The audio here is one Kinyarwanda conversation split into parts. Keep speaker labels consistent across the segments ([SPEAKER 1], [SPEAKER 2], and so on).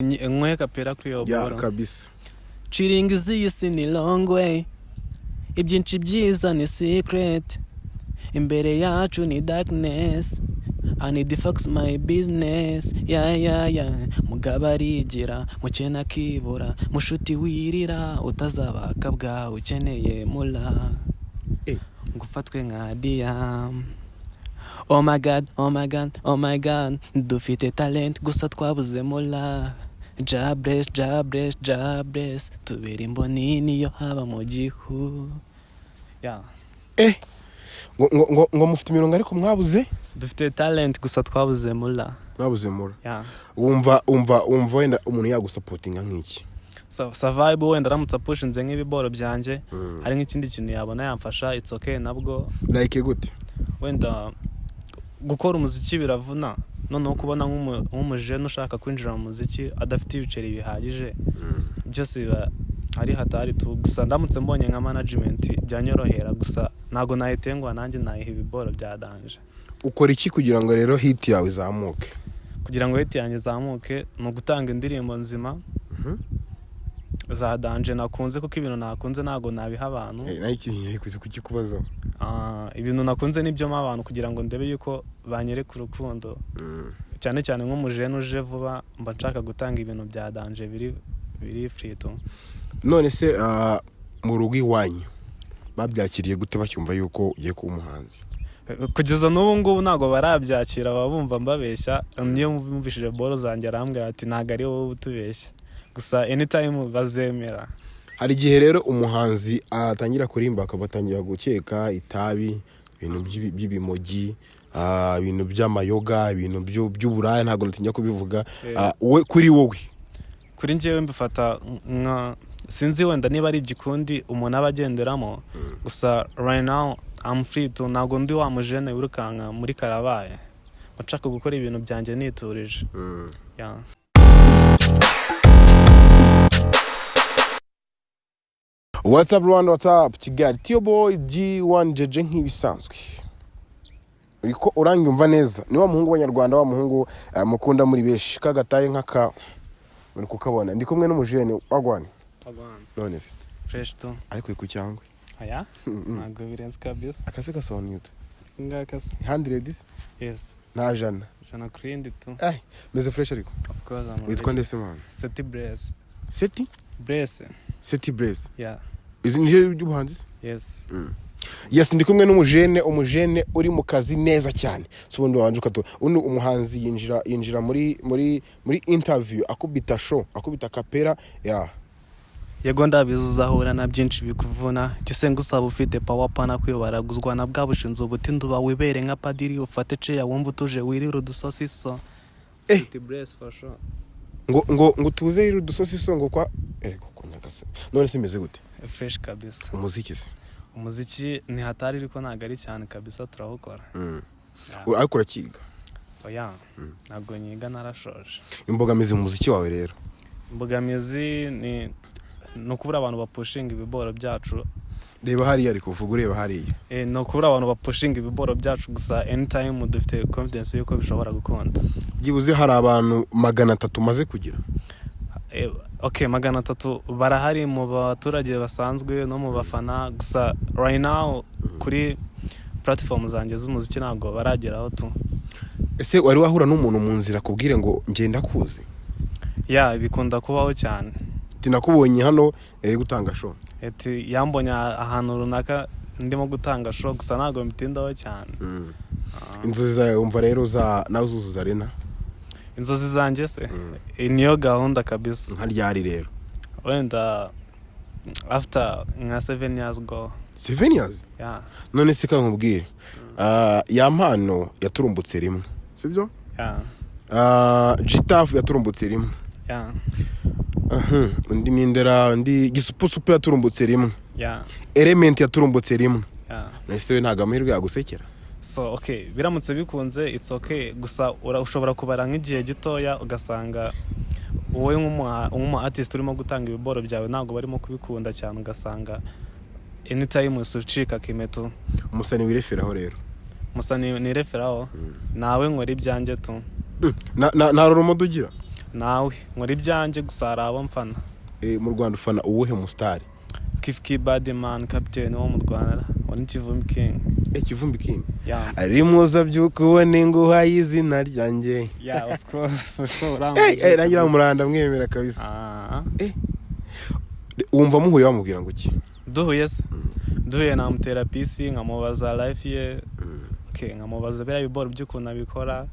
[SPEAKER 1] Ngwe kapera kuyobora.
[SPEAKER 2] Ya kabisa.
[SPEAKER 1] Chiringizi yisi ni long way. Ibyinshi byiza ni secret. Imbere yacu ni darkness. I need to fix my business. Yeah. Mugabarigira, mukena kibura, mushuti wirira, utazabaka bwa ukeneye mula. Ngufatwe nka diam. Oh my god, dufite talent gusa twabuze mula. Jabres, tubera imboni niyo haba mu gihu. Yeah.
[SPEAKER 2] Ngo mufite imirongo ariko mwabuze?
[SPEAKER 1] Dufite talent gusa twabuze mula.
[SPEAKER 2] Mwabuze mula.
[SPEAKER 1] Yeah.
[SPEAKER 2] Wumva wenda umuntu yagusupportinga nk'iki?
[SPEAKER 1] So vibe wenda ramutsa pushinze nk'ibiboro byanje, hari nk'ikindi kintu yabona yamfasha, it's okay nabwo.
[SPEAKER 2] Like gute?
[SPEAKER 1] Wenda gukora umuziki biravuna, noneho kubona nk'umujene ushaka kwinjira mu muziki adafite ibiceri bihagije, byose biba ari hatari tu. Gusa ndamutse mbonye nka management byanyorohera, gusa ntago nahitengwa nanjye nayiha ibiboro bya danje.
[SPEAKER 2] Ukora iki kugira ngo rero hit yawe izamuke?
[SPEAKER 1] Kugira ngo hit yanjye izamuke no gutanga indirimbo nzima za danje nakunze, kuko ibintu nakunze ntago nabiha abantu.
[SPEAKER 2] Nayikinye kukikubaza.
[SPEAKER 1] Ibintu nakunze nibyo abantu kugira ngo ndebe yuko banyereka urukundo. Cyane nk'umujene uje vuba, mba nshaka gutanga ibintu bya danje biri free to.
[SPEAKER 2] None se mu rugo iwanyu babyakiriye gute bacyumva yuko ugiye kuba umuhanzi?
[SPEAKER 1] Kugeza n'ubu ngubu ntago barabyakira, babumva mbabeshya. Niyo mvumvishije boro zanjye arambwira ati ntago ari wowe utubeshya, gusa anytime bazemera.
[SPEAKER 2] Hari igihe rero umuhanzi atangira kurimba akabatangira gukeka itabi, ibintu by'ibimogi, ibintu by'amayoga, ibintu by'uburaya, ntago ntinya kubivuga. Kuri wowe?
[SPEAKER 1] Kuri njyewe mbifata nka, sinzi wenda niba ari igikundi umuntu abagenderamo, gusa right now I'm free to, ntago ndi wa mujene wirukanka muri karabaye, nshaka gukora ibintu byanjye niturije. Yeah.
[SPEAKER 2] What's up Rwanda, what's up Kigali? Tio boy G1 JJ nk'ibisanzwe. Uriko uranyumva neza? Ni wa muhungu w'Abanyarwanda, wa muhungu mukunda muri beshi kagataye nkaka muri kukabona. Ndi kumwe n'umujene wagwani. None se
[SPEAKER 1] Fresh to.
[SPEAKER 2] Ariko ku cyangwe.
[SPEAKER 1] Aya? Ntago birenze kabisa.
[SPEAKER 2] Akase gasobanuye ute?
[SPEAKER 1] Ngakase
[SPEAKER 2] 100?
[SPEAKER 1] Yes.
[SPEAKER 2] Na jana.
[SPEAKER 1] Jana krindi tu.
[SPEAKER 2] Meze fresh ariko.
[SPEAKER 1] Of course I'm.
[SPEAKER 2] Witwa ndese man?
[SPEAKER 1] Seti Brace.
[SPEAKER 2] Seti?
[SPEAKER 1] Brace.
[SPEAKER 2] Seti Brace.
[SPEAKER 1] Yeah.
[SPEAKER 2] Izi nije by'ubuhanzi?
[SPEAKER 1] Yes.
[SPEAKER 2] Yes, ndi kumwe n'umujene uri mu kazi neza cyane. So ubundi wanje ukato undi umuhanzi yinjira muri interview, akubita show, akubita kapera. Yeah.
[SPEAKER 1] Yego ndabizuzahura na byinshi bikuvuna, gisenga usaba ufite power pana kwibaraguzwa na bwa bushinzo butindu ba wibere nka padiri, ufate ceya wumva utuje wirira udusosiso. Seti Brace for sure.
[SPEAKER 2] Ngo tuze wirira udusosiso ngo kwa kunyagase. None simeze gute?
[SPEAKER 1] Fresh kabisa.
[SPEAKER 2] Umuziki
[SPEAKER 1] ni hatari ariko ntago ari cyane kabisa, turawukora.
[SPEAKER 2] Akora kiga?
[SPEAKER 1] Oya. Ntago nyiga, narashoje.
[SPEAKER 2] Imbogamizi mu muziki wawe rero?
[SPEAKER 1] Imbogamizi ni kubura abantu bapushinga ibiboro byacu.
[SPEAKER 2] Reba hariya ariko uvuga ureba hariya.
[SPEAKER 1] No kubura abantu bapushinga ibiboro byacu, gusa anytime dufite confidence yuko bishobora gukunda.
[SPEAKER 2] Byibuze hari abantu 300 maze kugira?
[SPEAKER 1] Okay, 300 barahari mu baturage basanzwe no mu bafana, gusa right now kuri platform zanjye z'umuziki ntago barageraho tu.
[SPEAKER 2] Ese wari wahura n'umuntu mu nzira kubwire ngo ngenda kuzi?
[SPEAKER 1] Yeah, bikunda kubaho cyane.
[SPEAKER 2] Tinakubonye hano gutanga show.
[SPEAKER 1] Eti yambonye ahantu runaka ndimo gutanga show, gusa ntago mbitindaho cyane.
[SPEAKER 2] Inzozi zawe umva rero nawe uzuzuza arena?
[SPEAKER 1] Inzozi zanjye se niyo gahunda kabisa.
[SPEAKER 2] Nka ryari rero?
[SPEAKER 1] Wenda after nka 7 years ago.
[SPEAKER 2] 7 years?
[SPEAKER 1] Yeah.
[SPEAKER 2] None se kankubwire ya mpano yaturumbutse rimwe, sibyo?
[SPEAKER 1] Yeah.
[SPEAKER 2] Gitafu yaturumbutse rimwe.
[SPEAKER 1] Yeah.
[SPEAKER 2] Undi nindera ndi gisupusupu yaturumbutse rimwe.
[SPEAKER 1] Yeah.
[SPEAKER 2] Element yaturumbutse rimwe.
[SPEAKER 1] Yeah.
[SPEAKER 2] Nese ntago amahirwe yagusekera?
[SPEAKER 1] So okay, biramutse bikunze it's okay, gusa ushobora kubara nk'igihe gitoya ugasanga wowe nk'umu artist urimo gutanga ibiboro byawe ntago barimo kubikunda cyane, ugasanga anytime usucika kimeto.
[SPEAKER 2] Umusani wireferaho rero?
[SPEAKER 1] Musani ni referaho nawe nkora ibyanjye tu.
[SPEAKER 2] Na rumodo ugira?
[SPEAKER 1] nawe nkora ibyanjye gusa hari abo mfana.
[SPEAKER 2] Mu Rwanda ufana uwuhe musitari?
[SPEAKER 1] Kifki Badman captain wo mu Rwanda wani Kivumbi King.
[SPEAKER 2] Kivumbi King
[SPEAKER 1] ari
[SPEAKER 2] muza byukubone nguha izina ryanjye.
[SPEAKER 1] Of course for sure.
[SPEAKER 2] Rangira muranda mwemera kabisa. Wumva muhuye wamubwira ngo iki? Duhuye namutera PC nkamubaza life ye. Nkamubaza bera ibiboro by'ukuntu abikora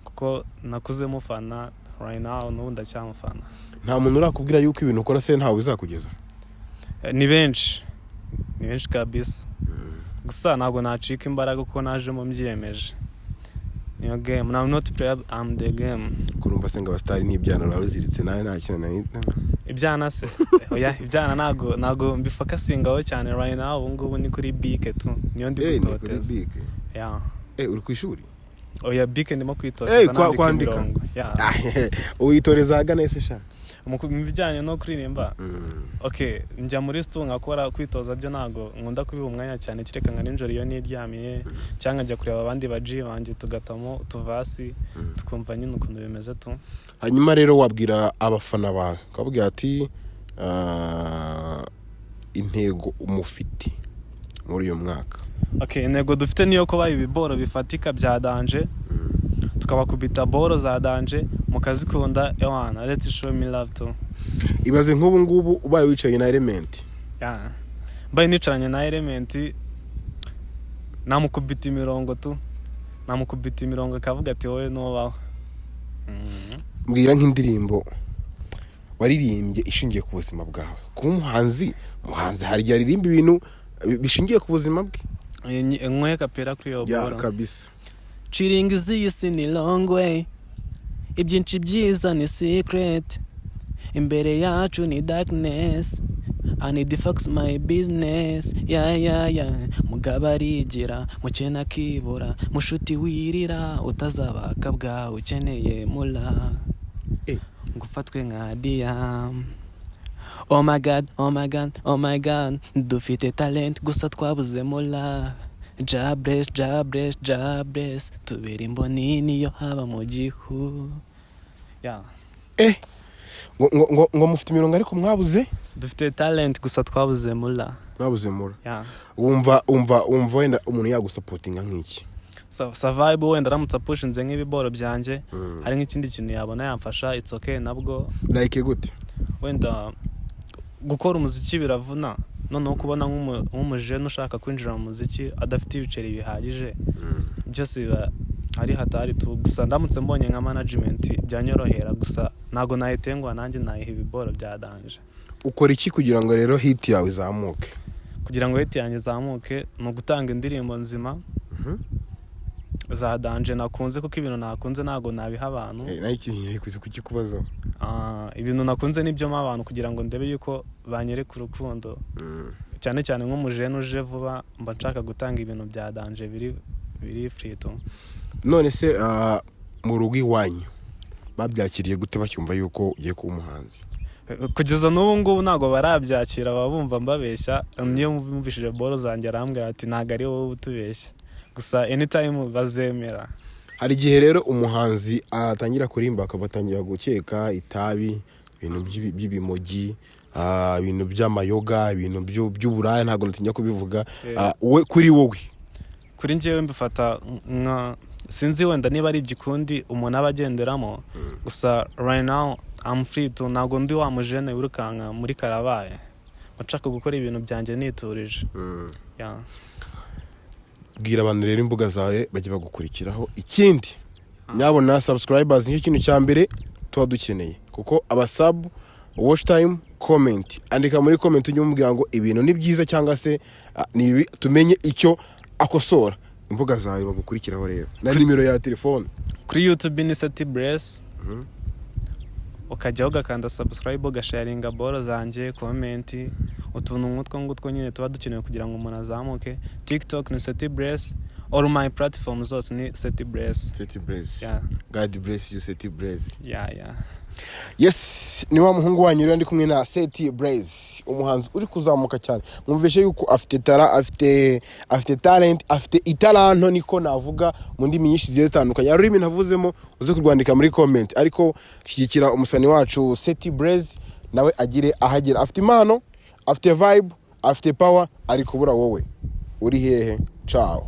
[SPEAKER 2] kuko nakuze mufana right now n'ubu ndacyamufana. Nta muntu urakubwira yuko ibintu ukora se ntawe bizakugeza?
[SPEAKER 1] Ni benshi kabisa. Gusa ntabwo nacika imbaraga kuko najemo mbyiyemeje. Niyo game. I'm not player, I'm the game.
[SPEAKER 2] Kurumva senga abastari n'ibyana urabiziritse nawe nta kintu nahita.
[SPEAKER 1] Ibyana se? Oya, ibyana ntago mbifakasingaho cyane right now. Ubu ngubu ni kuri bike tu. Niyo ndi gutoteza. Uri ku ishuri? Oya, bike ndimo kwitoteza
[SPEAKER 2] kwandika. Uyitoreza agana ese sha?
[SPEAKER 1] Mu bijyanye no kuririmba. Njya muri studio ngakora kwitoza byo ntago nkunda kubiha umwanya cyane kireka nka ninjoro iyo niryamiye cyangwa njya kureba abandi baji banje tugatamo tuvasi tukumva nyine ukuntu bimeze tu.
[SPEAKER 2] Hanyuma rero wabwira abafana bawe kabwira ati intego umufiti muri uyu mwaka.
[SPEAKER 1] Intego dufite niyo kuba ibiboro bifatika bya danje tukabakubita boro za danje mukazikunda ewana. Let's show me love too.
[SPEAKER 2] Ibaze nk'ubu ngubu ubaye wicaye na Element.
[SPEAKER 1] Mbaye nicaranye na Element namukubita imirongo tu. Namukubita imirongo akavuga ati wowe nubaho.
[SPEAKER 2] Mbwira nk'indirimbo waririmbye ishingiye ku buzima bwawe. Ku muhanzi hari yaririmba ibintu bishingiye ku buzima bwe.
[SPEAKER 1] Nkwe kapera kuri yo boro.
[SPEAKER 2] Kabisa.
[SPEAKER 1] Chilling is in a long way. Ibyinshi byiza ni secret. Imbere yacu ni darkness. I need to fix my business. Mugabo arigira mukena kibura mushuti wirira utazabaka bwawe ukeneye mula ngufatwe nka Diam. Oh my god dufite talent gusa twabuze mula. Jabress tubera imboni niyo haba mu gihu.
[SPEAKER 2] ngo mufite imirongo ariko mwabuze?
[SPEAKER 1] Dufite talent gusa twabuze mula.
[SPEAKER 2] Mwabuze mula. Wumva wenda umuntu yagusapotinga nk'iki?
[SPEAKER 1] Survive wenda aramutse apushinze nk'ibiboro byanjye hari nk'ikindi kintu yabona yamfasha it's okay nabwo.
[SPEAKER 2] Like gute?
[SPEAKER 1] Wenda gukora umuziki biravuna. Noneho kubona nk'umujene ushaka kwinjira mu muziki adafite ibiceri bihagije byose biba ari hatari tu. Gusa ndamutse mbonye nka management byanyorohera gusa ntago nayitengwa nanjye nayiha ibiboro bya danje.
[SPEAKER 2] Ukora iki kugira ngo rero hit yawe izamuke?
[SPEAKER 1] Kugira ngo hit yanjye izamuke ni ugutanga indirimbo nzima za danje nakunze kuko ibintu nakunze ntago nabiha abantu.
[SPEAKER 2] Kukikubaza
[SPEAKER 1] ibintu nakunze nibyo mu abantu kugira ngo ndebe yuko banyereka urukundo cyane cyane nk'umujene uje vuba mba nshaka gutanga ibintu bya danje biri free to.
[SPEAKER 2] None se mu rugo iwanyu babyakiriye gute bacyumva yuko ugiye kuba umuhanzi?
[SPEAKER 1] Kugeza n'ubu ngubu ntago barabyakira babumva mbabeshya. Niyo mvumvishije boro zanjye arambwira ati ntago ari wowe utubeshya gusa anytime bazemera.
[SPEAKER 2] Hari igihe rero umuhanzi atangira kurimba akabatangira gukeka itabi, ibintu by'ibimogi, ibintu by'amayoga, ibintu by'uburaya ntago natinya kubivuga. Kuri wowe?
[SPEAKER 1] Kuri njyewe mbifata nka sinzi wenda niba ari igikundi umuntu abagenderamo gusa right now I'm free to ntago ndi wa mujene wirukanka muri karabaye bashaka gukora ibintu byanjye niturije. Bwira
[SPEAKER 2] abantu rero imbuga zawe bajye bagukurikiraho. Ikindi nyabona subscribers nicyo kintu cya mbere tuba dukeneye kuko abasub watch time comment andika muri comment ujye umubwira ngo ibintu ni byiza cyangwa se nibi tumenye icyo akosora. Imbuga zawe bagukurikiraho rero na nimero ya telefone.
[SPEAKER 1] Kuri YouTube ni Seti Bless. Ukajya ugakanda subscribe ugasharinga boro zanjye comment utuntu ngutwo nyine tuba dukeneye kugira ngo umuntu azamuke. TikTok ni Seti Bless. All my platforms zose ni Seti Bless.
[SPEAKER 2] God bless you Seti Bless. Yes, ni wa muhungu wanyu rero ndi kumwe na Seti Blaze, umuhanzi uri kuzamuka cyane. Mwumvishe yuko afite tara, afite talent, afite italanto niko navuga mu ndimi nyinshi zigiye zitandukanye. Ari ibintu navuzemo uze kurwandika muri comment, ariko shyigikira umusani wacu Seti Blaze nawe agire ahagera. Afite impano, afite vibe, afite power, ari kubura wowe uri hehe? Ciao.